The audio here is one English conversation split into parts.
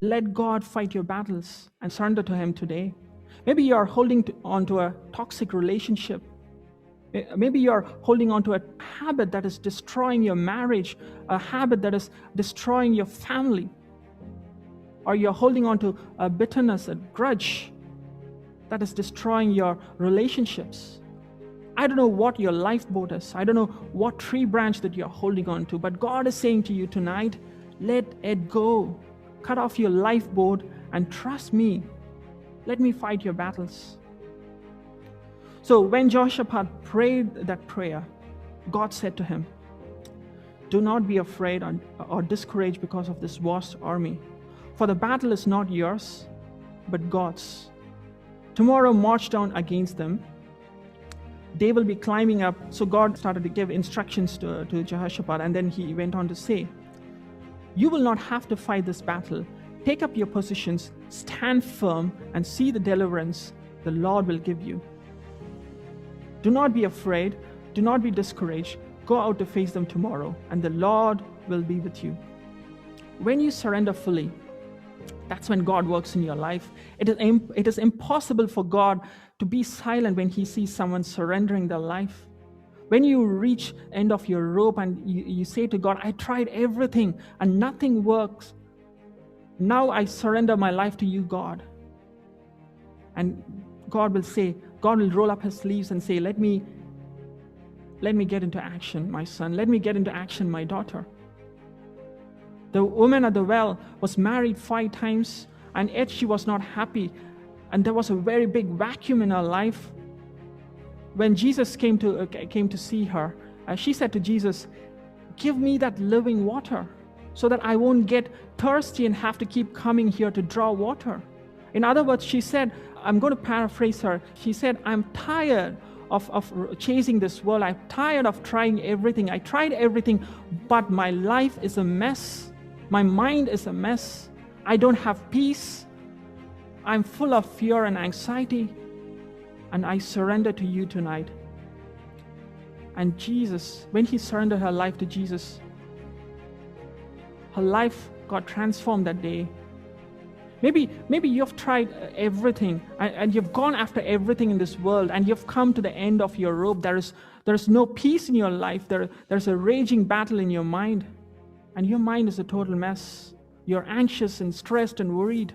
Let God fight your battles and surrender to Him today. Maybe you're holding on to a toxic relationship. Maybe you're holding on to a habit that is destroying your marriage, a habit that is destroying your family. Or you're holding on to a bitterness, a grudge that is destroying your relationships. I don't know what your lifeboat is. I don't know what tree branch that you're holding on to, but God is saying to you tonight, let it go. Cut off your lifeboat and trust me. Let me fight your battles. So when Jehoshaphat prayed that prayer, God said to him, do not be afraid or discouraged because of this vast army, for the battle is not yours, but God's. Tomorrow march down against them. They will be climbing up. So God started to give instructions to Jehoshaphat, and then he went on to say, you will not have to fight this battle. Take up your positions, stand firm, and see the deliverance the Lord will give you. Do not be afraid. Do not be discouraged. Go out to face them tomorrow, and the Lord will be with you. When you surrender fully, that's when God works in your life. It is impossible for God to be silent when He sees someone surrendering their life. When you reach end of your rope and you say to God, I tried everything and nothing works. Now I surrender my life to you, God. And God will roll up His sleeves and say, let me get into action, my son. Let me get into action, my daughter. The woman at the well was married 5 times, and yet she was not happy. And there was a very big vacuum in her life. When Jesus came to see her, she said to Jesus, give me that living water so that I won't get thirsty and have to keep coming here to draw water. In other words, she said, I'm going to paraphrase her. She said, I'm tired of chasing this world. I'm tired of trying everything. I tried everything, but my life is a mess. My mind is a mess. I don't have peace. I'm full of fear and anxiety. And I surrender to you tonight. And Jesus, when he surrendered her life to Jesus, her life got transformed that day. Maybe you've tried everything and you've gone after everything in this world and you've come to the end of your rope. There is no peace in your life. There's a raging battle in your mind. And your mind is a total mess. You're anxious and stressed and worried.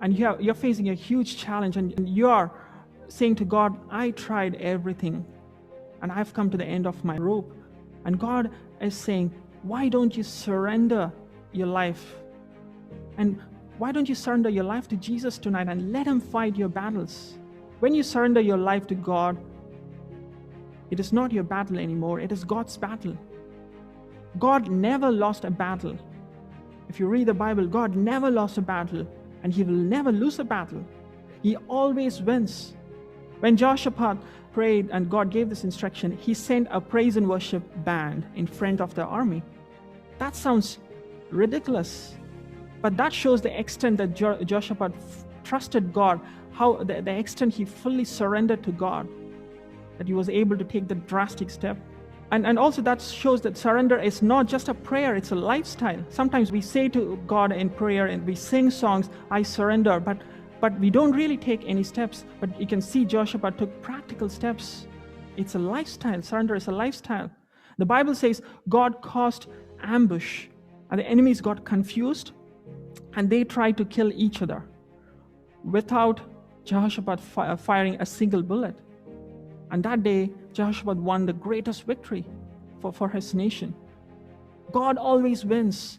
And you're facing a huge challenge and you're saying to God, I tried everything and I've come to the end of my rope. And God is saying, why don't you surrender your life? And why don't you surrender your life to Jesus tonight and let Him fight your battles? When you surrender your life to God, it is not your battle anymore. It is God's battle. God never lost a battle. If you read the Bible, God never lost a battle. And He will never lose a battle. He always wins. When Jehoshaphat prayed and God gave this instruction, he sent a praise and worship band in front of the army. That sounds ridiculous, but that shows the extent that Jehoshaphat trusted God, how the extent he fully surrendered to God, that he was able to take the drastic step. And also that shows that surrender is not just a prayer, it's a lifestyle. Sometimes we say to God in prayer and we sing songs, I surrender, but we don't really take any steps. But you can see Jehoshaphat took practical steps. It's a lifestyle. Surrender is a lifestyle. The Bible says God caused ambush and the enemies got confused and they tried to kill each other without Jehoshaphat firing a single bullet. And that day, Jehoshaphat won the greatest victory for his nation. God always wins.